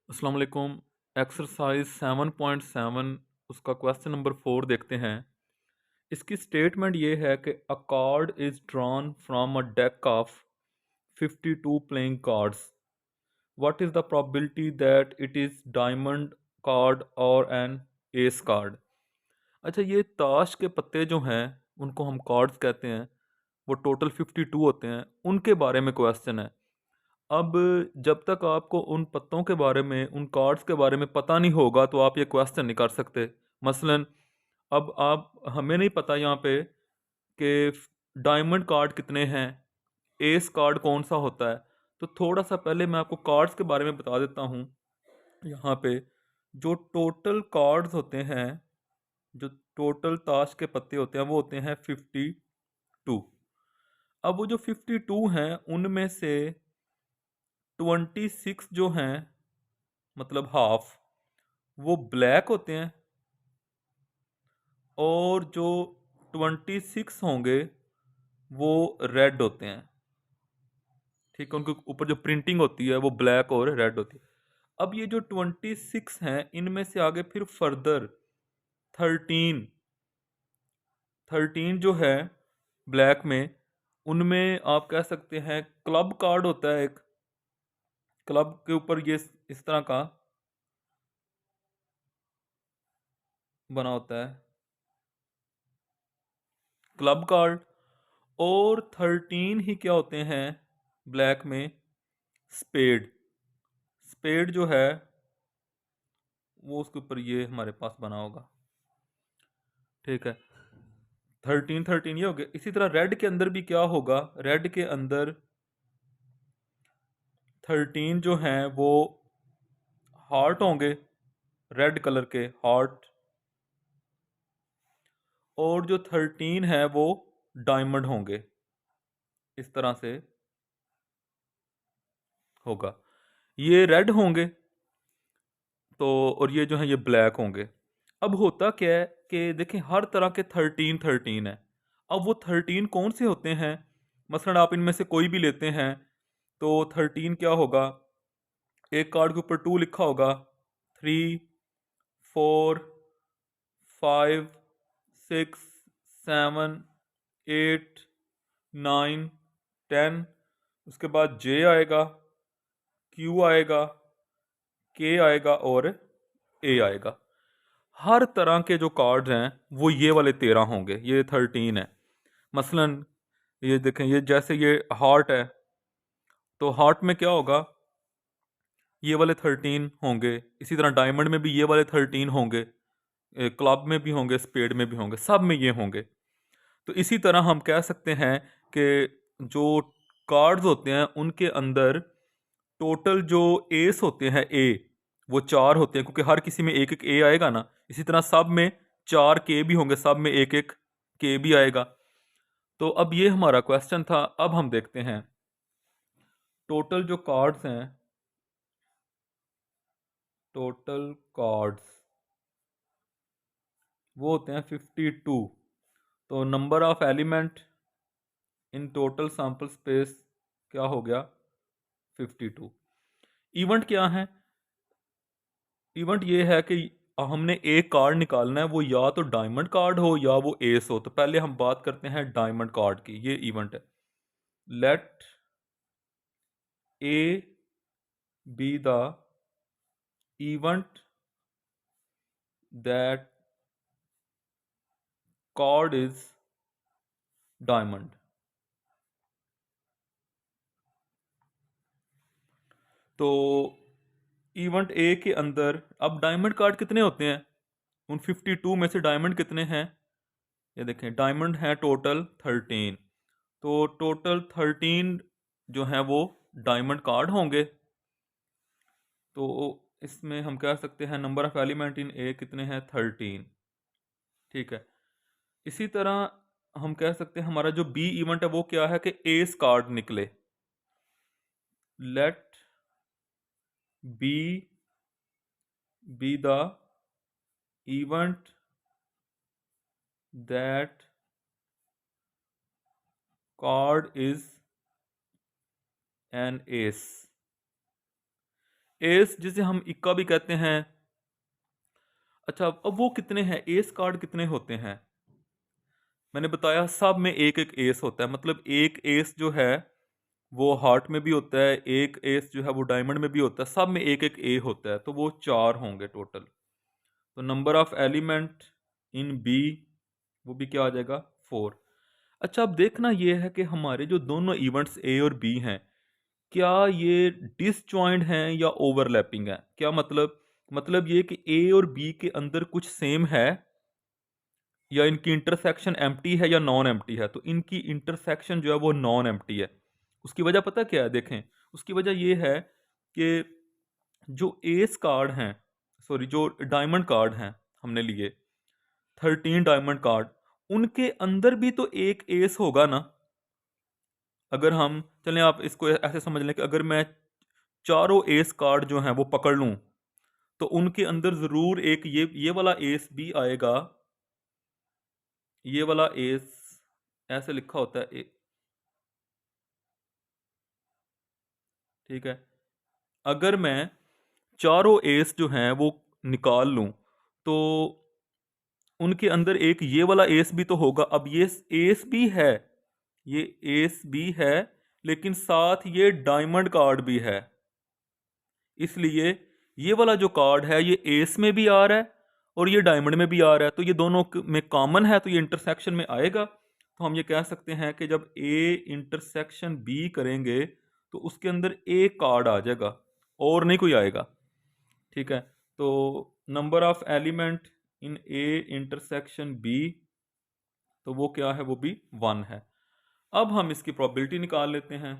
अस्सलाम वालेकुम। एक्सरसाइज 7.7 उसका क्वेश्चन नंबर 4 देखते हैं। इसकी स्टेटमेंट ये है कि अ card is drawn from a deck of 52 playing cards. What is the probability that it is diamond card और एन एस कार्ड। अच्छा, ये ताश के पत्ते जो हैं उनको हम कार्ड्स कहते हैं। वो टोटल 52 होते हैं, उनके बारे में क्वेश्चन है। अब जब तक आपको उन पत्तों के बारे में, उन कार्ड्स के बारे में पता नहीं होगा तो आप ये क्वेश्चन नहीं कर सकते। मसलन अब आप, हमें नहीं पता यहाँ पे कि डायमंड कार्ड कितने हैं, एस कार्ड कौन सा होता है। तो थोड़ा सा पहले मैं आपको कार्ड्स के बारे में बता देता हूँ। यहाँ पे जो टोटल कार्ड्स होते हैं, जो टोटल ताश के पत्ते होते हैं, वो होते हैं 52। अब वो जो 52 हैं उनमें से 26 जो हैं, मतलब हाफ, वो ब्लैक होते हैं। और जो 26 होंगे वो रेड होते हैं। ठीक है, उनके ऊपर जो प्रिंटिंग होती है वो ब्लैक और रेड होती है। अब ये जो 26 हैं, इनमें से आगे फिर फर्दर 13 13 जो है ब्लैक में, उनमें आप कह सकते हैं क्लब कार्ड होता है एक। क्लब के ऊपर ये इस तरह का बना होता है क्लब कार्ड। और 13 ही क्या होते हैं ब्लैक में, स्पेड। स्पेड जो है वो उसके ऊपर ये हमारे पास बना होगा। ठीक है, 13 ये हो गया। इसी तरह रेड के अंदर भी क्या होगा, रेड के अंदर 13 जो हैं वो हार्ट होंगे, रेड कलर के हार्ट। और जो 13 है वो डायमंड होंगे, इस तरह से होगा। ये रेड होंगे तो, और ये जो है ये ब्लैक होंगे। अब होता क्या है कि देखें, हर तरह के 13 है। अब वो 13 कौन से होते हैं, मसलन आप इनमें से कोई भी लेते हैं तो 13 क्या होगा, एक कार्ड के ऊपर 2 लिखा होगा, 3, 4, 5, 6, 7, 8, 9, 10। उसके बाद जे आएगा, क्यू आएगा, के आएगा और ए आएगा। हर तरह के जो कार्ड्स हैं वो ये वाले 13 होंगे, ये 13 है। मसलन ये देखें, ये जैसे ये हार्ट है तो हार्ट में क्या होगा, ये वाले 13 होंगे। इसी तरह डायमंड में भी ये वाले 13 होंगे, क्लब में भी होंगे, स्पेड में भी होंगे, सब में ये होंगे। तो इसी तरह हम कह सकते हैं कि जो कार्ड्स होते हैं उनके अंदर टोटल जो एस होते हैं, ए, वो 4 होते हैं, क्योंकि हर किसी में एक एक ए आएगा ना। इसी तरह सब में 4 के भी होंगे, सब में एक एक के भी आएगा। तो अब ये हमारा क्वेश्चन था। अब हम देखते हैं टोटल जो कार्ड्स हैं, टोटल कार्ड्स वो होते हैं 52। तो number of element in total sample space क्या हो गया, 52। इवेंट क्या है, इवेंट ये है कि हमने एक कार्ड निकालना है, वो या तो डायमंड कार्ड हो या वो एस हो। तो पहले हम बात करते हैं डायमंड कार्ड की। ये इवेंट है, let A be the event that card is diamond. तो इवेंट ए के अंदर अब डायमंड कार्ड कितने होते हैं, उन 52 में से डायमंड कितने हैं, ये देखें, डायमंड है टोटल 13। तो टोटल 13 जो हैं वो डायमंड कार्ड होंगे। तो इसमें हम कह सकते हैं नंबर ऑफ एलिमेंट इन ए कितने हैं, 13। ठीक है, इसी तरह हम कह सकते हैं हमारा जो बी इवेंट है वो क्या है कि एस कार्ड निकले। Let B be the event that card is an ace. Ace जिसे हम इक्का भी कहते हैं। अच्छा, अब वो कितने हैं, एस कार्ड कितने होते हैं? मैंने बताया सब में एक एक एस होता है, मतलब एक एस जो है वो हार्ट में भी होता है, एक एस जो है वो डायमंड में भी होता है, सब में एक एक ए होता है, तो वो 4 होंगे टोटल। तो number of element in B, वो भी क्या आ जाएगा, 4। अच्छा, अब देखना ये है कि हमारे जो दोनों इवेंट्स ए और बी हैं, क्या ये डिसजॉइंट हैं या ओवरलैपिंग है? क्या मतलब ये कि ए और बी के अंदर कुछ सेम है, या इनकी इंटरसेक्शन एम्प्टी है या नॉन एम्प्टी है। तो इनकी इंटरसेक्शन जो है वो नॉन एम्प्टी है। उसकी वजह पता क्या है, देखें। उसकी वजह ये है कि जो एस कार्ड हैं, सॉरी जो डायमंड कार्ड हैं हमने लिए, 13 डायमंड कार्ड, उनके अंदर भी तो एक एस होगा ना। अगर हम चलें, आप इसको ऐसे समझ लें कि अगर मैं चारों एस कार्ड जो हैं वो पकड़ लूं, तो उनके अंदर जरूर एक ये वाला एस भी आएगा। ये वाला एस ऐसे लिखा होता है ठीक है। अगर मैं चारों एस जो हैं वो निकाल लूं, तो उनके अंदर एक ये वाला एस भी तो होगा। अब ये एस भी है, ये एस भी है, लेकिन साथ ये डायमंड कार्ड भी है। इसलिए ये वाला जो कार्ड है ये एस में भी आ रहा है और ये डायमंड में भी आ रहा है, तो ये दोनों में कॉमन है, तो ये इंटरसेक्शन में आएगा। तो हम ये कह सकते हैं कि जब ए इंटरसेक्शन बी करेंगे तो उसके अंदर ए कार्ड आ जाएगा और नहीं कोई आएगा। ठीक है, तो number of element in A intersection B, तो वो क्या है, वो भी 1 है। अब हम इसकी प्रोबेबिलिटी निकाल लेते हैं।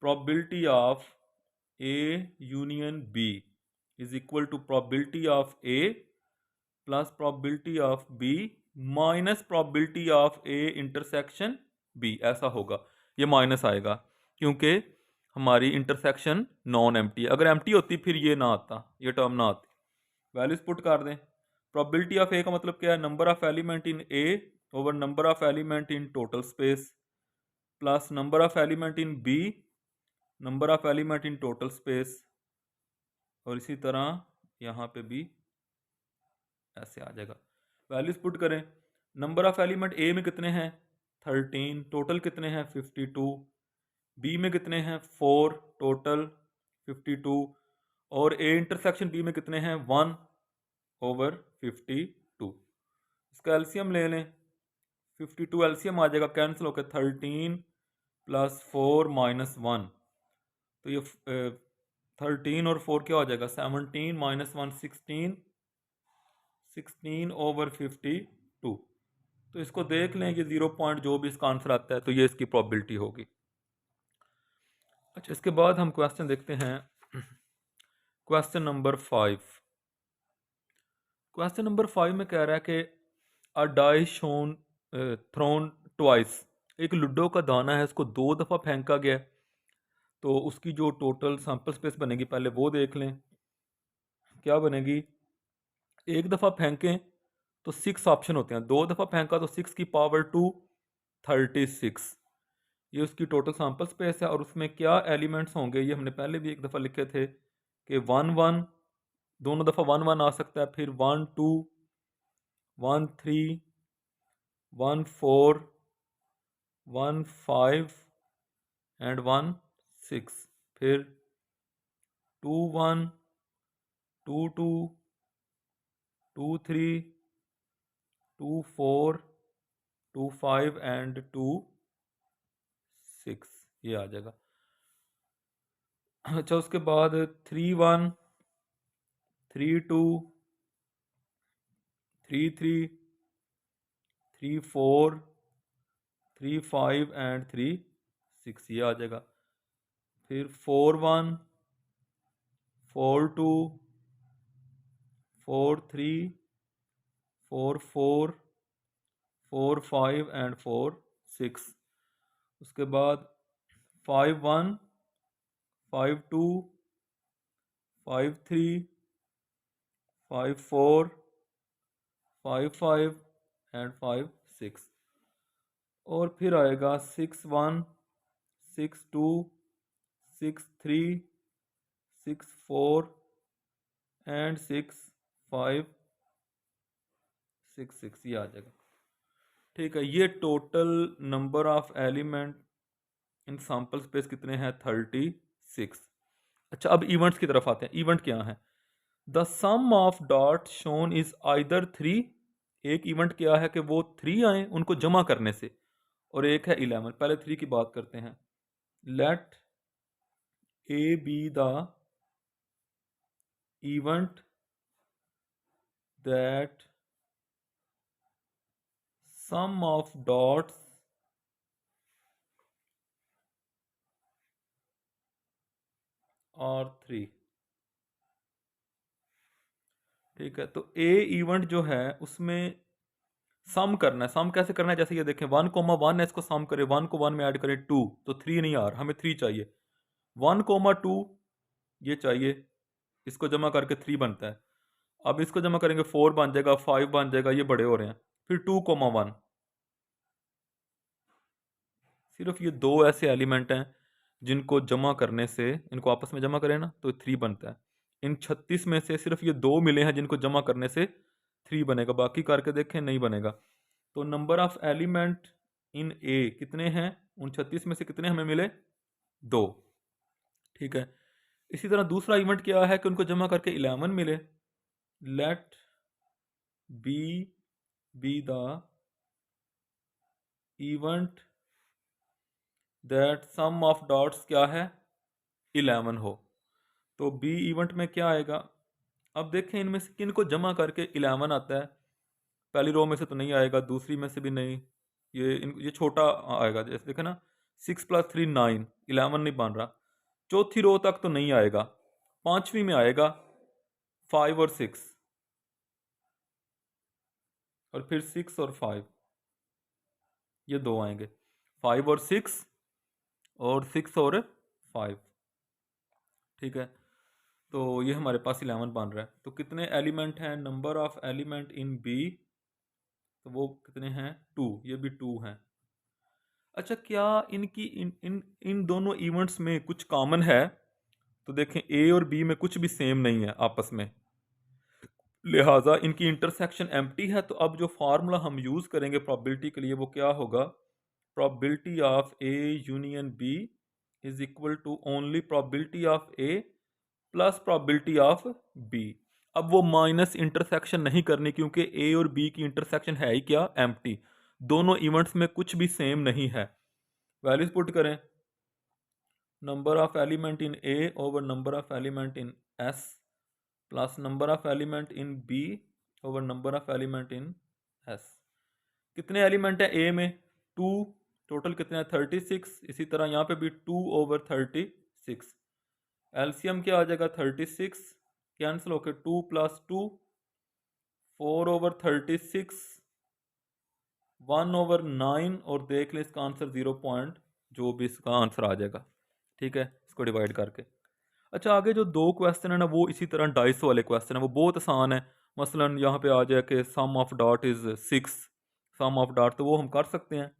Probability of A union B is equal to probability of A plus probability of B minus probability of A intersection B. ऐसा होगा, ये माइनस आएगा क्योंकि हमारी इंटरसेक्शन नॉन एम्प्टी है। अगर एम्प्टी होती फिर ये ना आता, ये टर्म ना आती। वैल्यूज पुट कर दें। प्रोबेबिलिटी ऑफ ए का मतलब क्या है, number of element in A over number of element in total space, plus number of element in B, number of element in total space, और इसी तरह यहाँ पे भी ऐसे आ जाएगा। वैल्यूज पुट करें। नंबर ऑफ एलिमेंट ए में कितने हैं, 13, टोटल कितने हैं 52। बी में कितने हैं 4, टोटल 52। और ए इंटरसेक्शन बी में कितने हैं 1 ओवर 52। इसका एलसीएम ले लें। 52 एलसीएम आ जाएगा, कैंसिल होकर 13 प्लस 4 माइनस 1, तो ये 13 और 4 क्या हो जाएगा, 17 माइनस 1 16, 16 ओवर 52। तो इसको देख लें, ये 0 पॉइंट जो भी इसका आंसर आता है तो ये इसकी प्रोबेबिलिटी होगी। अच्छा, इसके बाद हम क्वेश्चन देखते हैं। Question number 5। क्वेश्चन नंबर 5 में कह रहा है कि अ डाई शोन थ्रोन ट्वाइस, एक लूडो का दाना है, इसको 2 दफ़ा फेंका गया, तो उसकी जो टोटल सैंपल स्पेस बनेगी पहले वो देख लें। क्या बनेगी, एक दफ़ा फेंकें तो 6 ऑप्शन होते हैं, 2 दफ़ा फेंका तो 6 की पावर 2 36। ये उसकी टोटल सैंपल स्पेस है। और उसमें क्या एलिमेंट्स होंगे, ये हमने पहले भी एक दफ़ा लिखे थे कि 1 1, दोनों दफ़ा 1 1 आ सकता है, फिर 1 2, 1 3, 1 4, 1 5 एंड 1 6, फिर 2 1, 2 2, 2 3, 2 4, 2 5 एंड 2 6, ये आ जाएगा। अच्छा, उसके बाद 3 1, 3 2, 3 3, 3 4, 3 5 एंड 3 6, ये आ जाएगा। फिर 4 1, 4 2, 4 3, 4 4, 4 5 एंड 4 6। उसके बाद 5 1, 5 2, 5 3, 5 4, 5 5 एंड 5 6। और फिर आएगा 6 1, 6 2, 6 3, 6 4 एंड 6 5 6 6, ये आ जाएगा। ठीक है, ये total number of element in sample space कितने हैं? 36। अच्छा, अब इवेंट्स की तरफ आते हैं। इवेंट क्या है? The sum of dot shown is either 3। एक इवेंट क्या है कि वो 3 आए उनको जमा करने से, और एक है 11। पहले 3 की बात करते हैं। Let A be the event that sum of dots और 3। ठीक है, तो ए इवेंट जो है उसमें सम करना है। सम कैसे करना है? जैसे ये देखें, 1,1 है, इसको सम करें, 1 को 1 में ऐड करें 2, तो 3 नहीं आ रहा, हमें 3 चाहिए। 1,2 ये चाहिए, इसको जमा करके 3 बनता है। अब इसको जमा करेंगे 4 बन जाएगा, 5 बन जाएगा, ये बड़े हो रहे हैं। फिर 2,1, सिर्फ ये दो ऐसे एलिमेंट हैं जिनको जमा करने से, इनको आपस में जमा करें ना तो 3 बनता है। इन 36 में से सिर्फ ये दो मिले हैं जिनको जमा करने से 3 बनेगा, बाकी करके देखें नहीं बनेगा। तो नंबर ऑफ एलिमेंट इन ए कितने हैं? उन 36 में से कितने हमें मिले? 2। ठीक है, इसी तरह दूसरा इवेंट क्या है कि उनको जमा करके 11 मिले। Let B be the event that sum of dots क्या है? 11 हो। तो बी इवेंट में क्या आएगा? अब देखें इनमें से किन को जमा करके 11 आता है। पहली रो में से तो नहीं आएगा, दूसरी में से भी नहीं, ये छोटा आएगा। जैसे देखें ना, 6 + 3 9, 11 नहीं बन रहा। चौथी रो तक तो नहीं आएगा, पांचवी में आएगा 5 और 6, और फिर 6 और 5, ये दो आएंगे, 5 और 6, और 6 और 5। ठीक है, तो ये हमारे पास 11 बन रहा है। तो कितने एलिमेंट हैं? Number of element in B, तो वो कितने हैं? 2, ये भी 2 हैं। अच्छा, क्या इनकी इन इन इन दोनों इवेंट्स में कुछ कॉमन है? तो देखें, ए और बी में कुछ भी सेम नहीं है आपस में, लिहाजा इनकी इंटरसेक्शन एम्प्टी है। तो अब जो फार्मूला हम यूज़ करेंगे प्रोबेबिलिटी के लिए वो क्या होगा? Probability of A union B is equal to only probability of A plus probability of B. अब वो माइनस इंटरसेक्शन नहीं करनी, क्योंकि ए और बी की इंटरसेक्शन है ही क्या? एम्प्टी। दोनों इवेंट्स में कुछ भी सेम नहीं है। वैल्यूज पुट करें, number of element in A over number of element in S plus number of element in B over number of element in S. कितने एलिमेंट है ए में? 2। टोटल कितने हैं? 36। इसी तरह यहाँ पे भी 2 ओवर 36। एलसीएम क्या आ जाएगा? 36 कैंसिल होकर 2 + 2, 4 ओवर 36, 1 ओवर 9, और देख ले इसका आंसर 0 पॉइंट, जो भी इसका आंसर आ जाएगा। ठीक है, इसको डिवाइड करके। अच्छा, आगे जो दो क्वेश्चन है ना, वो इसी तरह डाइस वाले क्वेश्चन है, वो बहुत आसान है। मसलन यहाँ पे आ जाए कि sum of dot is 6, sum of dot, तो वो हम कर सकते हैं।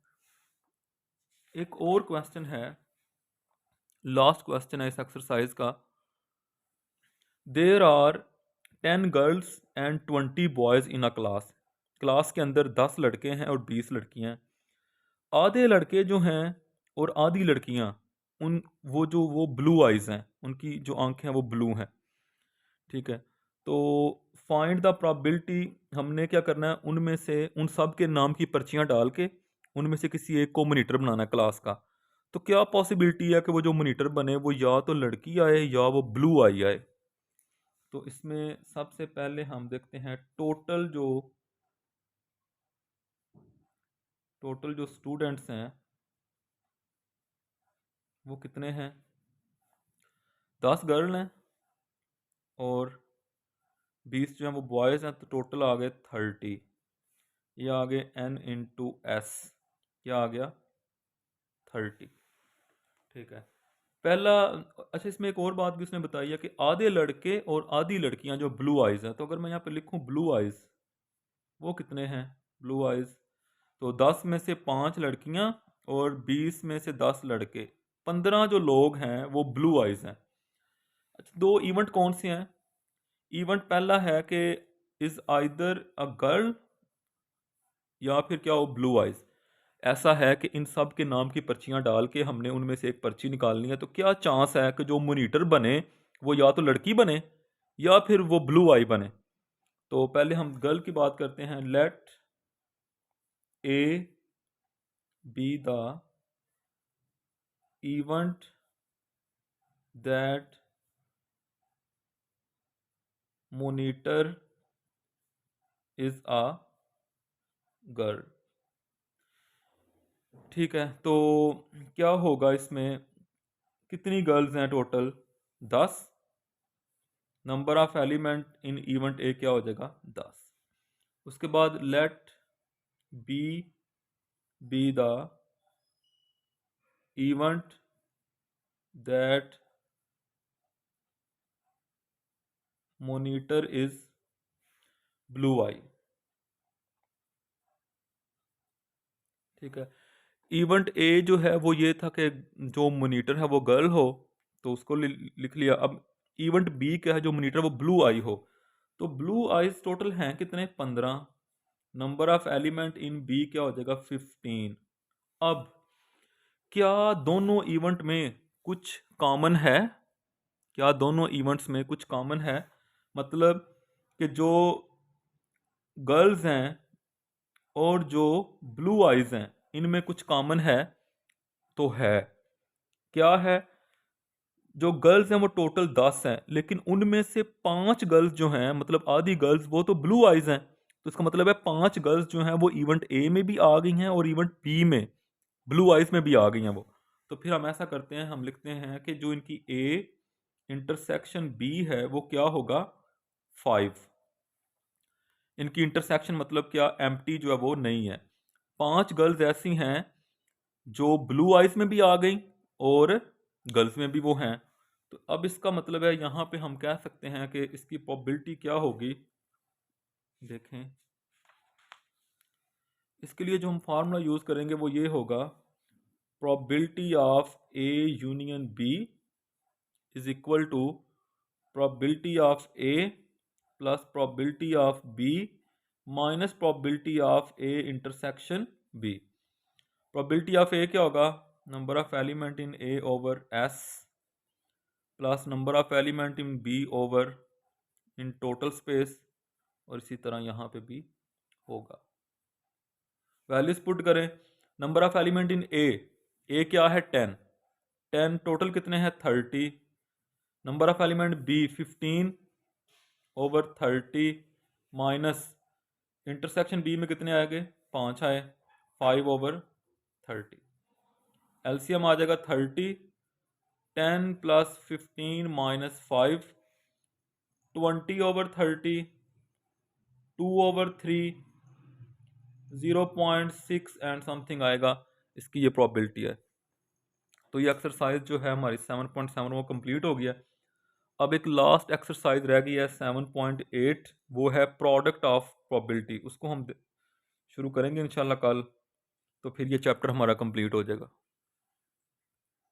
एक और क्वेश्चन है, लास्ट क्वेश्चन है इस एक्सरसाइज का। There are 10 girls and 20 boys in a class. Class के अंदर 10 लड़के हैं और 20 लड़कियां हैं। आधे लड़के जो हैं और आधी लड़कियां, उन वो ब्लू आइज हैं, उनकी जो आंखें हैं वो ब्लू हैं। ठीक है, तो फाइंड द प्रोबेबिलिटी, हमने क्या करना है, उनमें से उन सब के नाम की पर्चियां डाल के उनमें से किसी एक को मॉनिटर बनाना है क्लास का। तो क्या पॉसिबिलिटी है कि वो जो मॉनिटर बने वो या तो लड़की आए या वो ब्लू आई आए? तो इसमें सबसे पहले हम देखते हैं टोटल जो स्टूडेंट्स हैं वो कितने हैं? 10 गर्ल हैं और 20 जो हैं वो बॉयज़ हैं, तो टोटल आ गए 30। ये आ गए n/s, क्या आ गया? 30। ठीक है, पहला। अच्छा, इसमें एक और बात भी उसने बताई है कि आधे लड़के और आधी लड़कियां जो ब्लू आइज हैं, तो अगर मैं यहाँ पे लिखूं ब्लू आइज, वो कितने हैं ब्लू आइज? तो 10 में से 5 लड़कियां और 20 में से 10 लड़के, 15 जो लोग हैं वो ब्लू आइज हैं। अच्छा, दो इवेंट कौन से हैं? इवेंट पहला है कि इज आइदर अ गर्ल या फिर क्या हो ब्लू आइज। ऐसा है कि इन सब के नाम की पर्चियां डाल के हमने उनमें से एक पर्ची निकालनी है, तो क्या चांस है कि जो मोनीटर बने वो या तो लड़की बने या फिर वो ब्लू आई बने। तो पहले हम गर्ल की बात करते हैं। Let A be the event that monitor is a girl. ठीक है, तो क्या होगा इसमें, कितनी गर्ल्स हैं total? 10। Number of element in event A क्या हो जाएगा? 10। उसके बाद let B be the event that monitor is blue eye. ठीक है, इवेंट ए जो है वो ये था कि जो मोनीटर है वो गर्ल हो, तो उसको लिख लिया। अब इवेंट बी क्या है, जो मोनीटर वो ब्लू आई हो, तो ब्लू आईज टोटल हैं कितने? 15। Number of element in B क्या हो जाएगा? 15। अब क्या दोनों इवेंट में कुछ कॉमन है? क्या दोनों इवेंट्स में कुछ कॉमन है? मतलब कि जो गर्ल्स हैं और जो ब्लू आइज हैं इनमें कुछ कॉमन है? तो है। क्या है? जो गर्ल्स हैं वो टोटल 10 हैं, लेकिन उनमें से 5 गर्ल्स जो हैं, मतलब आधी गर्ल्स, वो तो ब्लू आइज हैं। तो इसका मतलब है 5 गर्ल्स जो हैं वो इवेंट ए में भी आ गई हैं और इवेंट बी में ब्लू आइज में भी आ गई हैं वो। तो फिर हम ऐसा करते हैं, हम लिखते हैं कि जो इनकी ए इंटरसेक्शन बी है वो क्या होगा? 5। इनकी इंटरसेक्शन मतलब क्या? एम्प्टी जो है वो नहीं है। 5 गर्ल्स ऐसी हैं जो ब्लू आइज में भी आ गई और गर्ल्स में भी वो हैं। तो अब इसका मतलब है यहाँ पे हम कह सकते हैं कि इसकी प्रोबेबिलिटी क्या होगी। देखें, इसके लिए जो हम फार्मूला यूज़ करेंगे वो ये होगा, probability of A union B is equal to probability of A plus probability of B minus probability of A intersection B. Probability of A क्या होगा? Number of element in A over S plus number of element in B over in total space, और इसी तरह यहाँ पे भी होगा। Values put करें। Number of element in A क्या है? 10। 10 टोटल कितने हैं? 30। Number of element B 15 over 30 minus intersection B में कितने आएंगे? 5 आए, 5 ओवर 30। एलसीएम आ जाएगा 30। 10 plus 15 minus 5, 20 over 30, 2 over 3, 0.6 and something आएगा। इसकी ये प्रोबेबिलिटी है। तो ये एक्सरसाइज जो है हमारी 7.7 वो कंप्लीट हो गया। अब एक लास्ट एक्सरसाइज रह गई है 7.8, वो है प्रोडक्ट ऑफ प्रोबेबिलिटी। उसको हम शुरू करेंगे इंशाल्लाह कल, तो फिर ये चैप्टर हमारा कंप्लीट हो जाएगा।